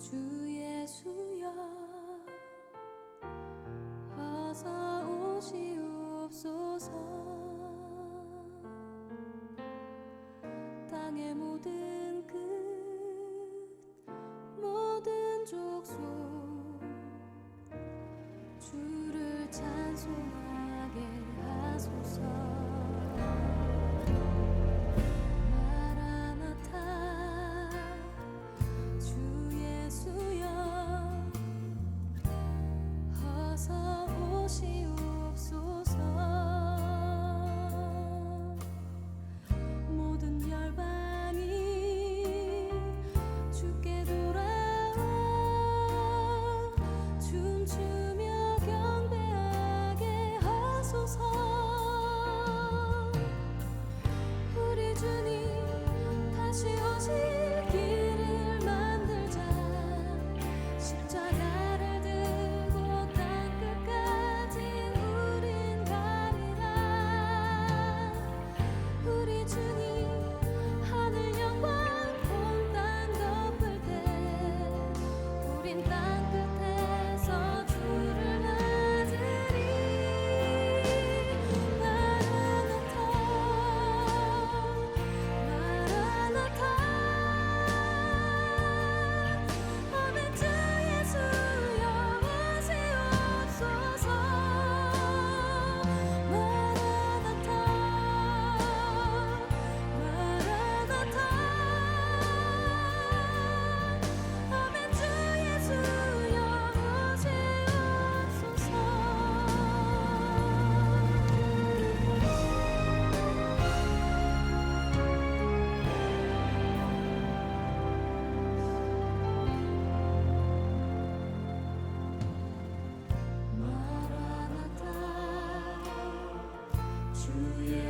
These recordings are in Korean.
주 예수여 어서 오시옵소서. 땅의 모든 끝 모든 족속 주를 찬송하게 하소서.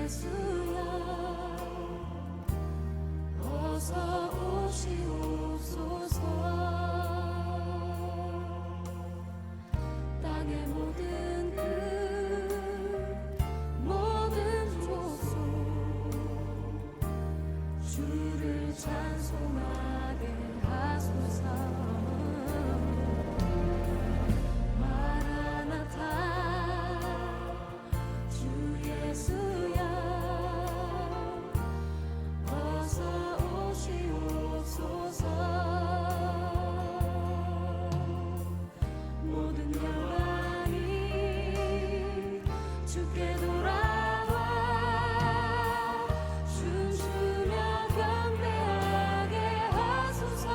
예수여 어서 오시옵소서. 땅의 모든 끝 모든 족속 주를 찬송하게 하소서. 마라나타 주 예수여 어서 오시옵소서. 모든 열방이 주께 돌아와 춤추며 경배하게 하소서.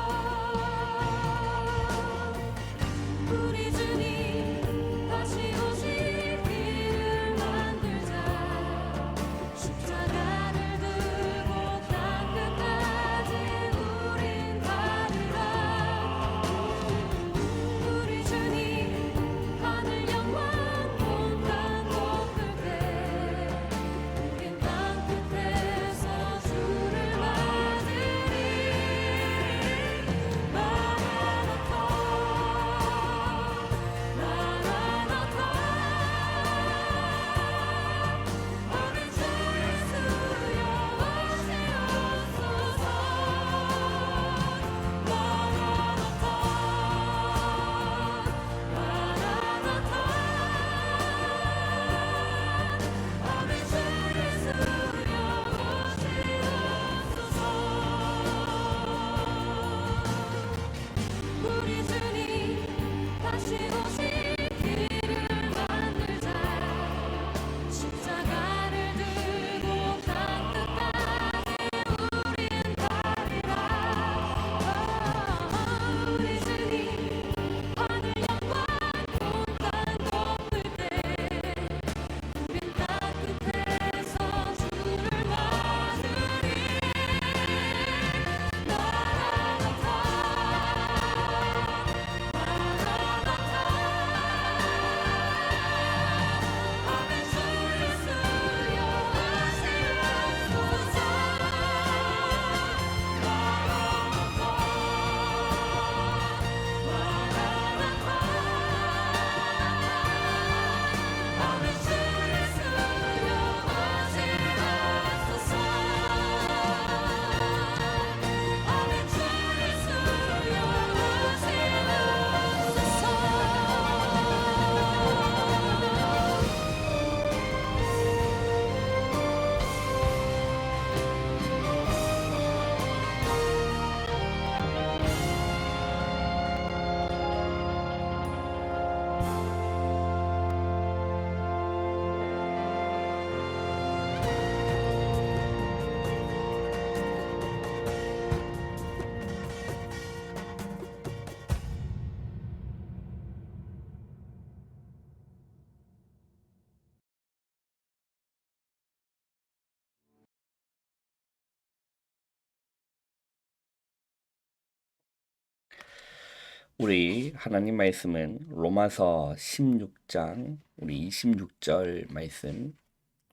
우리 하나님 말씀은 로마서 16장 우리 26절 말씀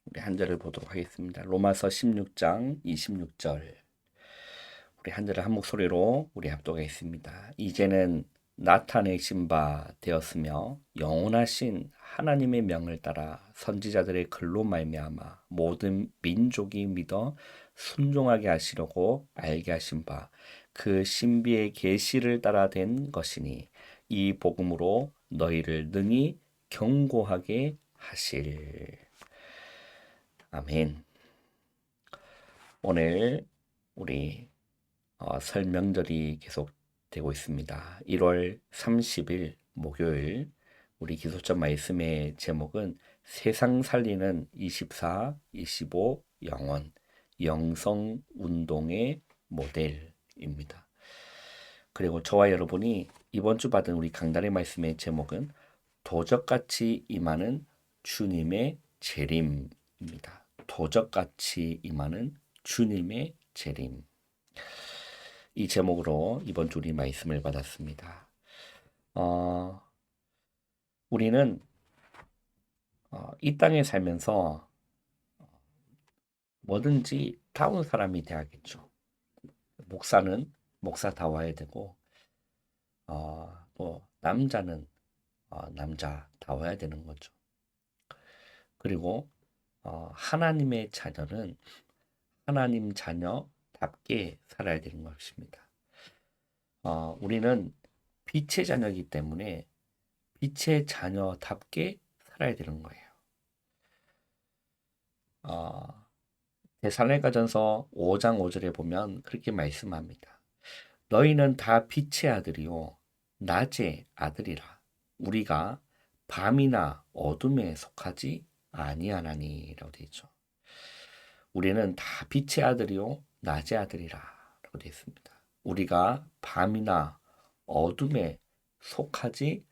우리 한 절을 보도록 하겠습니다. 로마서 16장 26절 우리 한 절을 한 목소리로 우리 합독하겠습니다. 이제는 나타내신 바 되었으며 영원하신 하나님의 명을 따라 선지자들의 글로 말미암아 모든 민족이 믿어 순종하게 하시려고 알게 하신 바 그 신비의 계시를 따라 된 것이니 이 복음으로 너희를 능히 경고하게 하실. 아멘. 오늘 우리 설 명절이 계속되고 있습니다. 1월 30일 목요일 우리 기도점 말씀의 제목은 세상 살리는 24, 25 영원 영성 운동의 모델입니다. 그리고 저와 여러분이 이번 주 받은 우리 강단의 말씀의 제목은 도적같이 임하는 주님의 재림입니다. 도적같이 임하는 주님의 재림. 이 제목으로 이번 주 우리 말씀을 받았습니다. 우리는 이 땅에 살면서 뭐든지 다운 사람이 돼야겠죠. 목사는 목사다워야 되고, 또 남자는 남자다워야 되는 거죠. 그리고 하나님의 자녀는 하나님 자녀답게 살아야 되는 것입니다. 우리는 빛의 자녀이기 때문에 빛의 자녀답게 살아야 되는 거예요. 데살로니가전서 5장 5절에 보면 그렇게 말씀합니다. 너희는 다 빛의 아들이요 낮의 아들이라. 우리가 밤이나 어둠에 속하지 아니하나니라고 되어 있죠. 우리는 다 빛의 아들이요 낮의 아들이라 라고 되어 있습니다. 우리가 밤이나 어둠에 속하지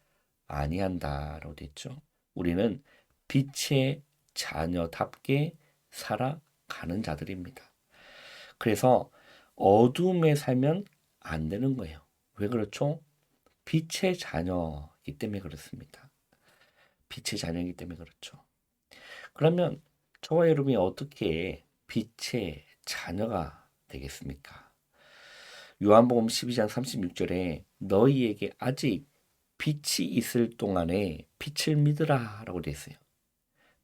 아니한다라고 되어 있죠. 우리는 빛의 자녀답게 살아가는 자들입니다. 그래서 어둠에 살면 안 되는 거예요. 왜 그렇죠? 빛의 자녀이기 때문에 그렇습니다. 빛의 자녀이기 때문에 그렇죠. 그러면 저와 여러분이 어떻게 빛의 자녀가 되겠습니까? 요한복음 12장 36절에 너희에게 아직 빛이 있을 동안에 빛을 믿으라 라고 되어 있어요.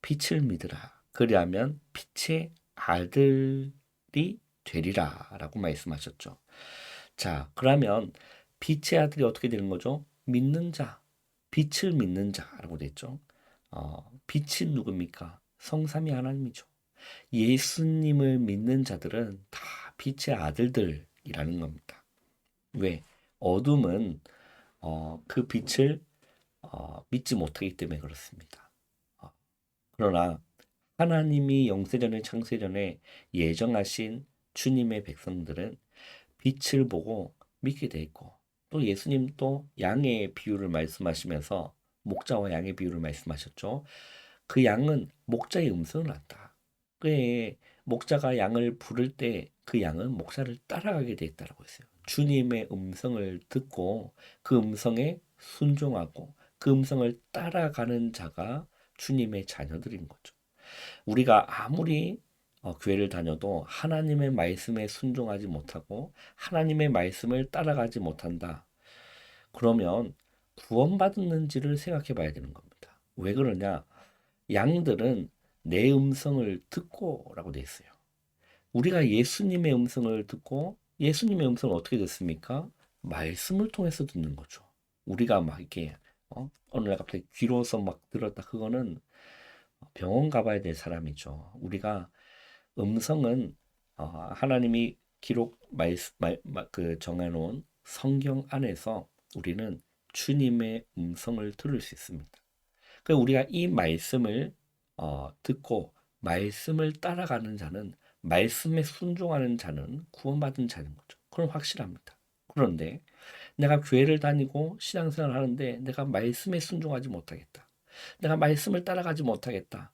빛을 믿으라. 그리하면 빛의 아들이 되리라 라고 말씀하셨죠. 자, 그러면 빛의 아들이 어떻게 되는 거죠? 믿는 자, 빛을 믿는 자라고 됐죠. 빛이 누굽니까? 성삼위 하나님이죠. 예수님을 믿는 자들은 다 빛의 아들들이라는 겁니다. 왜? 어둠은 그 빛을 믿지 못하기 때문에 그렇습니다. 그러나 하나님이 영세전에 창세전에 예정하신 주님의 백성들은 빛을 보고 믿게 돼 있고 또 예수님 또 양의 비유를 말씀하시면서 목자와 양의 비유를 말씀하셨죠. 그 양은 목자의 음성을 안다. 그에 목자가 양을 부를 때 그 양은 목자를 따라가게 돼 있다라고 했어요. 주님의 음성을 듣고 그 음성에 순종하고 그 음성을 따라가는 자가 주님의 자녀들인 거죠. 우리가 아무리 교회를 다녀도 하나님의 말씀에 순종하지 못하고 하나님의 말씀을 따라가지 못한다. 그러면 구원받았는지를 생각해 봐야 되는 겁니다. 왜 그러냐? 양들은 내 음성을 듣고라고 돼 있어요. 우리가 예수님의 음성을 듣고 예수님의 음성을 어떻게 듣습니까? 말씀을 통해서 듣는 거죠. 우리가 막 이렇게 어느 날 갑자기 귀로서 막 들었다. 그거는 병원 가봐야 될 사람이죠. 우리가 음성은 하나님이 기록 그 정해놓은 성경 안에서 우리는 주님의 음성을 들을 수 있습니다. 그 우리가 이 말씀을 듣고 말씀을 따라가는 자는 말씀에 순종하는 자는 구원받은 자인 거죠. 그건 확실합니다. 그런데 내가 교회를 다니고 신앙생활을 하는데 내가 말씀에 순종하지 못하겠다. 내가 말씀을 따라가지 못하겠다.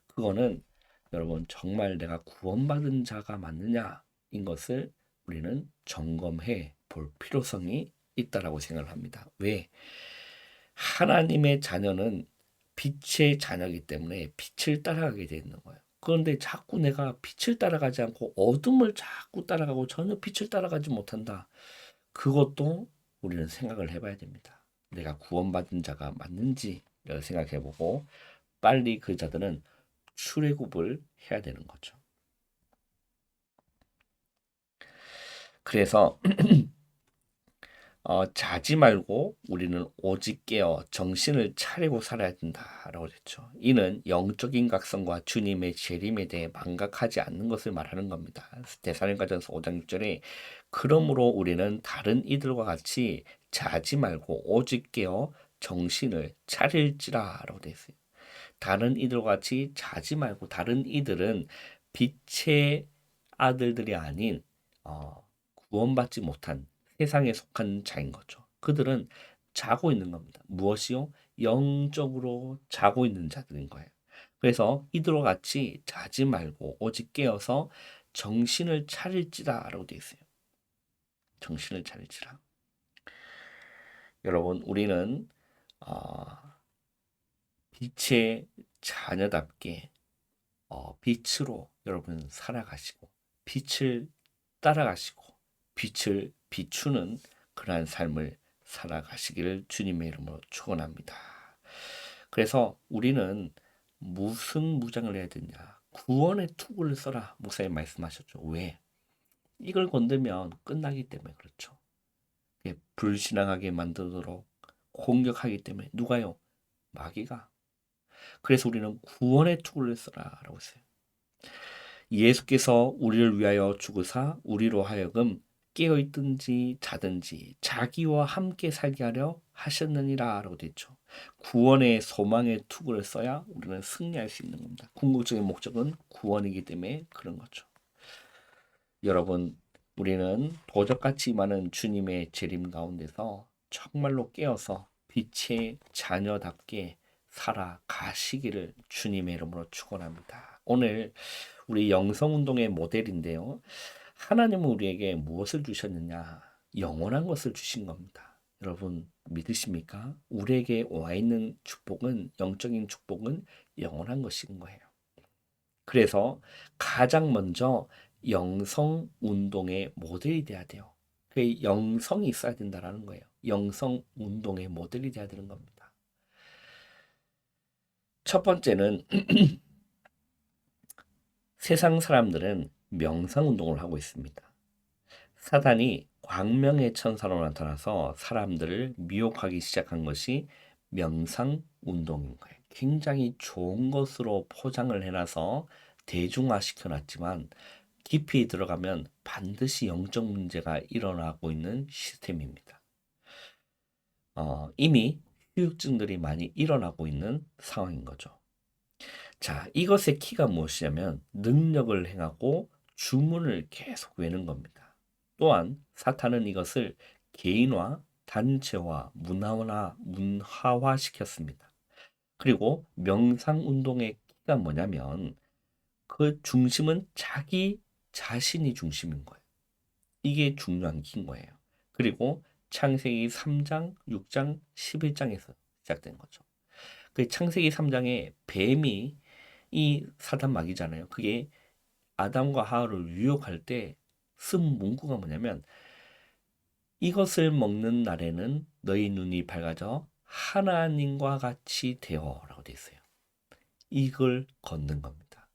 그거는 여러분 정말 내가 구원받은 자가 맞느냐인 것을 우리는 점검해 볼 필요성이 있다라고 생각을 합니다. 왜? 하나님의 자녀는 빛의 자녀이기 때문에 빛을 따라가게 돼 있는 거예요. 그런데 자꾸 내가 빛을 따라가지 않고 어둠을 자꾸 따라가고 전혀 빛을 따라가지 못한다. 그것도 우리는 생각을 해봐야 됩니다. 내가 구원받은 자가 맞는지를 생각해보고 빨리 그 자들은 출애굽을 해야 되는 거죠. 그래서 자지 말고 우리는 오직 깨어 정신을 차리고 살아야 된다라고 했죠. 이는 영적인 각성과 주님의 재림에 대해 망각하지 않는 것을 말하는 겁니다. 데살로니가전서 5장 6절에 그러므로 우리는 다른 이들과 같이 자지 말고 오직 깨어 정신을 차릴지라라고 되어 있어요. 다른 이들과 같이 자지 말고 다른 이들은 빛의 아들들이 아닌 구원받지 못한 세상에 속한 자인 거죠. 그들은 자고 있는 겁니다. 무엇이요? 영적으로 자고 있는 자들인 거예요. 그래서 이들과 같이 자지 말고 오직 깨어서 정신을 차릴지라라고 되어 있어요. 정신을 차릴지라. 여러분, 우리는 어, 빛의 자녀답게 빛으로 여러분 살아가시고 빛을 따라가시고 빛을 비추는 그러한 삶을 살아가시기를 주님의 이름으로 축원합니다. 그래서 우리는 무슨 무장을 해야 되냐? 구원의 투구를 써라. 목사님 말씀하셨죠. 왜? 이걸 건들면 끝나기 때문에 그렇죠. 불신앙하게 만들도록 공격하기 때문에 누가요? 마귀가. 그래서 우리는 구원의 투구를 써라라고 했어요. 예수께서 우리를 위하여 죽으사 우리로 하여금 깨어 있든지 자든지 자기와 함께 살게 하려 하셨느니라라고 됐죠. 구원의 소망의 투구를 써야 우리는 승리할 수 있는 겁니다. 궁극적인 목적은 구원이기 때문에 그런 거죠. 여러분, 우리는 도적같이 많은 주님의 재림 가운데서 정말로 깨어서 빛의 자녀답게 살아가시기를 주님의 이름으로 축원합니다. 오늘 우리 영성운동의 모델인데요. 하나님은 우리에게 무엇을 주셨느냐? 영원한 것을 주신 겁니다. 여러분 믿으십니까? 우리에게 와 있는 축복은 영적인 축복은 영원한 것인 거예요. 그래서 가장 먼저 영성 운동의 모델이 돼야 돼요. 그 영성이 있어야 된다라는 거예요. 영성 운동의 모델이 돼야 되는 겁니다. 첫 번째는 세상 사람들은 명상 운동을 하고 있습니다. 사단이 광명의 천사로 나타나서 사람들을 미혹하기 시작한 것이 명상 운동인 거예요. 굉장히 좋은 것으로 포장을 해놔서 대중화 시켜놨지만 깊이 들어가면 반드시 영적 문제가 일어나고 있는 시스템입니다. 이미 후유증들이 많이 일어나고 있는 상황인 거죠. 자, 이것의 키가 무엇이냐면 능력을 행하고 주문을 계속 외는 겁니다. 또한 사탄은 이것을 개인화, 단체화, 문화화 시켰습니다. 그리고 명상 운동의 키가 뭐냐면 그 중심은 자기 자신이 중심인 거예요. 이게 중요한 키인 거예요. 그리고 창세기 3장, 6장, 11장에서 시작된 거죠. 그 창세기 3장에 뱀이 이 사단 마귀잖아요. 그게 아담과 하와를 유혹할 때 쓴 문구가 뭐냐면 이것을 먹는 날에는 너희 눈이 밝아져 하나님과 같이 되어라고 돼 있어요. 이걸 걷는 겁니다.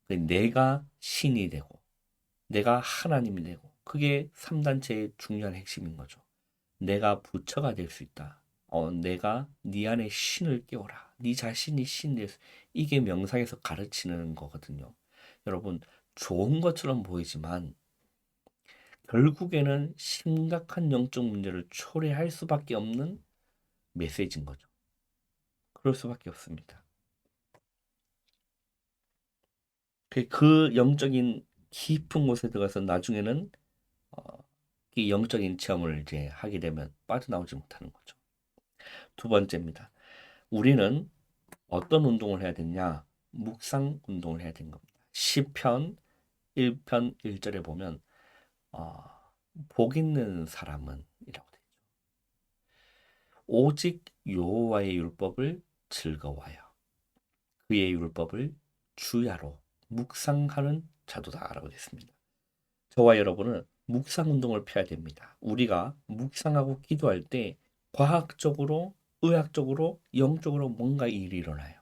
내가 신이 되고 내가 하나님이 되고 그게 3단체의 중요한 핵심인 거죠. 내가 부처가 될 수 있다. 내가 네 안에 신을 깨워라. 네 자신이 신 될 수. 이게 명상에서 가르치는 거거든요. 여러분 좋은 것처럼 보이지만 결국에는 심각한 영적 문제를 초래할 수밖에 없는 메시지인 거죠. 그럴 수밖에 없습니다. 그 영적인 깊은 곳에 들어가서 나중에는 이 영적인 체험을 이제 하게 되면 빠져나오지 못하는 거죠. 두 번째입니다. 우리는 어떤 운동을 해야 되냐? 묵상 운동을 해야 되는 겁니다. 시편 1편 1절에 보면 복 있는 사람은 이라고 되죠. 오직 여호와의 율법을 즐거워하여 그의 율법을 주야로 묵상하는 자도다라고 됐습니다. 저와 여러분은 묵상 운동을 펴야 됩니다. 우리가 묵상하고 기도할 때 과학적으로, 의학적으로, 영적으로 뭔가 일이 일어나요.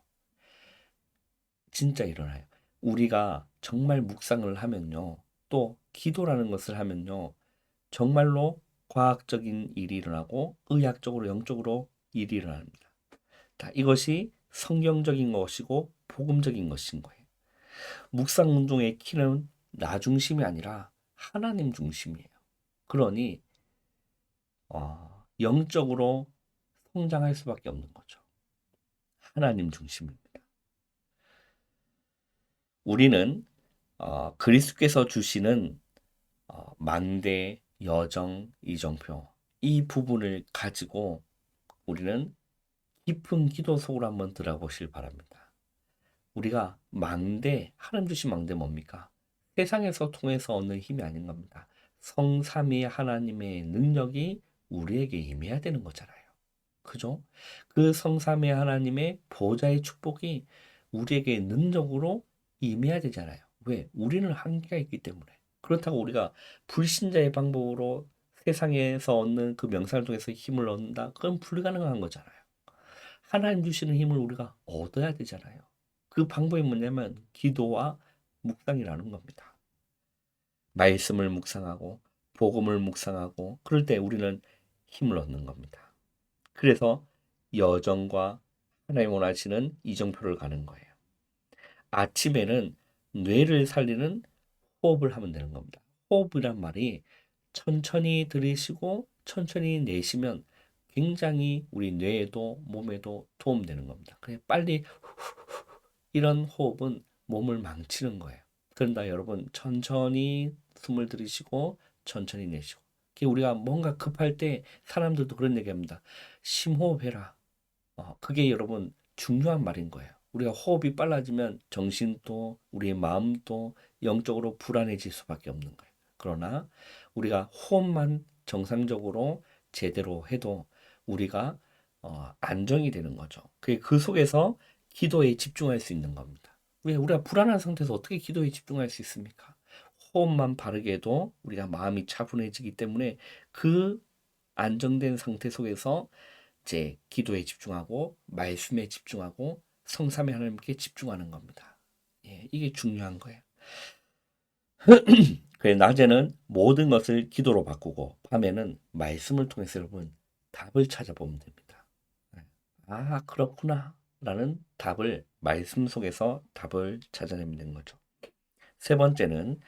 진짜 일어나요. 우리가 정말 묵상을 하면요. 또 기도라는 것을 하면요. 정말로 과학적인 일이 일어나고 의학적으로, 영적으로 일이 일어납니다. 이것이 성경적인 것이고 복음적인 것인 거예요. 묵상 운동의 키는 나 중심이 아니라 하나님 중심이에요. 그러니 영적으로 성장할 수밖에 없는 거죠. 하나님 중심입니다. 우리는 그리스도께서 주시는 망대, 여정, 이정표 이 부분을 가지고 우리는 깊은 기도 속으로 한번 들어보실 바랍니다. 우리가 망대, 하나님 주신 망대 뭡니까? 세상에서 통해서 얻는 힘이 아닌 겁니다. 성삼위 하나님의 능력이 우리에게 임해야 되는 거잖아요. 그죠? 그 성삼위 하나님의 보좌의 축복이 우리에게 능력으로 임해야 되잖아요. 왜? 우리는 한계가 있기 때문에. 그렇다고 우리가 불신자의 방법으로 세상에서 얻는 그 명상을 통해서 힘을 얻는다? 그건 불가능한 거잖아요. 하나님 주시는 힘을 우리가 얻어야 되잖아요. 그 방법이 뭐냐면 기도와 묵상이라는 겁니다. 말씀을 묵상하고 복음을 묵상하고 그럴 때 우리는 힘을 얻는 겁니다. 그래서 여정과 하나님 원하시는 이정표를 가는 거예요. 아침에는 뇌를 살리는 호흡을 하면 되는 겁니다. 호흡이란 말이 천천히 들이쉬고 천천히 내쉬면 굉장히 우리 뇌에도 몸에도 도움되는 겁니다. 그래 빨리 이런 호흡은 몸을 망치는 거예요. 그런다 여러분 천천히 숨을 들이쉬고 천천히 내쉬고. 우리가 뭔가 급할 때 사람들도 그런 얘기합니다. 심호흡해라. 그게 여러분 중요한 말인 거예요. 우리가 호흡이 빨라지면 정신도 우리의 마음도 영적으로 불안해질 수밖에 없는 거예요. 그러나 우리가 호흡만 정상적으로 제대로 해도 우리가 안정이 되는 거죠. 그 속에서 기도에 집중할 수 있는 겁니다. 왜 우리가 불안한 상태에서 어떻게 기도에 집중할 수 있습니까? 호흡만 바르게 해도 우리가 마음이 차분해지기 때문에 그 안정된 상태 속에서 이제 기도에 집중하고 말씀에 집중하고 성삼위 하나님께 집중하는 겁니다. 예, 이게 중요한 거예요. 그래 낮에는 모든 것을 기도로 바꾸고 밤에는 말씀을 통해서 여러분 답을 찾아보면 됩니다. 아 그렇구나 라는 답을 말씀 속에서 답을 찾아내면 되는 거죠. 세 번째는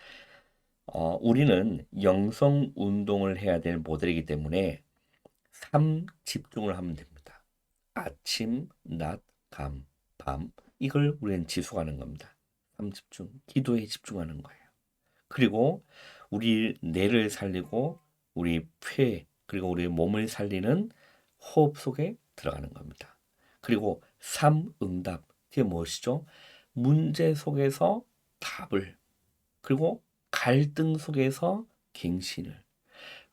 우리는 영성 운동을 해야 될 모델이기 때문에 3 집중을 하면 됩니다. 아침, 낮, 밤 이걸 우리는 지속하는 겁니다. 3 집중, 기도에 집중하는 거예요. 그리고 우리 뇌를 살리고 우리 폐 그리고 우리 몸을 살리는 호흡 속에 들어가는 겁니다. 그리고 3 응답 그게 무엇이죠? 문제 속에서 답을 그리고 갈등 속에서 갱신을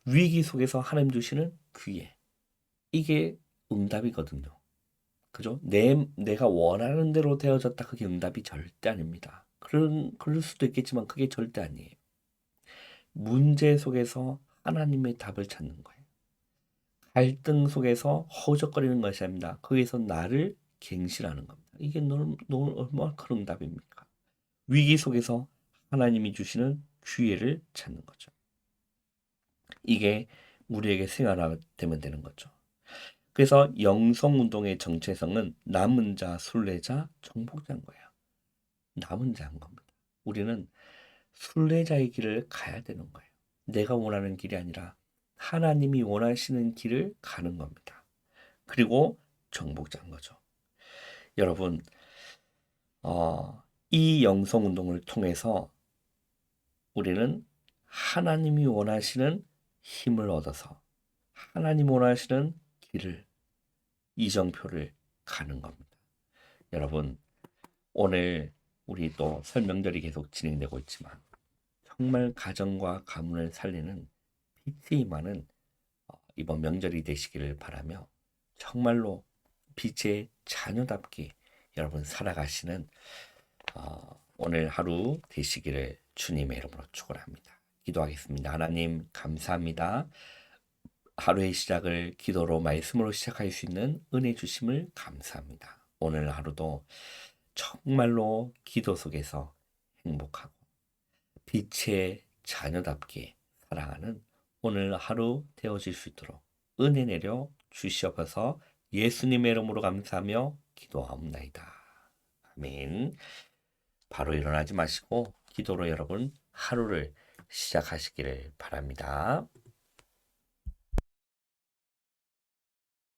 위기 속에서 하나님 주시는 기회 이게 응답이거든요. 그죠? 내가 원하는 대로 되어졌다 그게 응답이 절대 아닙니다. 그럴 수도 있겠지만 그게 절대 아니에요. 문제 속에서 하나님의 답을 찾는 거예요. 갈등 속에서 허우적거리는 것이 아닙니다. 거기서 나를 갱신하는 겁니다. 이게 얼마나 큰 응답입니까? 위기 속에서 하나님이 주시는 기회를 찾는 거죠. 이게 우리에게 생활화되면 되는 거죠. 그래서 영성운동의 정체성은 남은 자, 순례자, 정복자인 거예요. 남은 자인 겁니다. 우리는 순례자의 길을 가야 되는 거예요. 내가 원하는 길이 아니라 하나님이 원하시는 길을 가는 겁니다. 그리고 정복자인 거죠. 여러분, 이 영성운동을 통해서 우리는 하나님이 원하시는 힘을 얻어서 하나님 원하시는 길을 이정표를 가는 겁니다. 여러분 오늘 우리 또 설명절이 계속 진행되고 있지만 정말 가정과 가문을 살리는 빛이 임하는 이번 명절이 되시기를 바라며 정말로 빛의 자녀답게 여러분 살아가시는 오늘 하루 되시기를 주님의 이름으로 축원합니다. 기도하겠습니다. 하나님 감사합니다. 하루의 시작을 기도로 말씀으로 시작할 수 있는 은혜 주심을 감사합니다. 오늘 하루도 정말로 기도 속에서 행복하고 빛의 자녀답게 사랑하는 오늘 하루 되어질 수 있도록 은혜 내려 주시옵소서. 예수님의 이름으로 감사하며 기도하옵나이다. 아멘. 바로 일어나지 마시고 기도로 여러분 하루를 시작하시기를 바랍니다.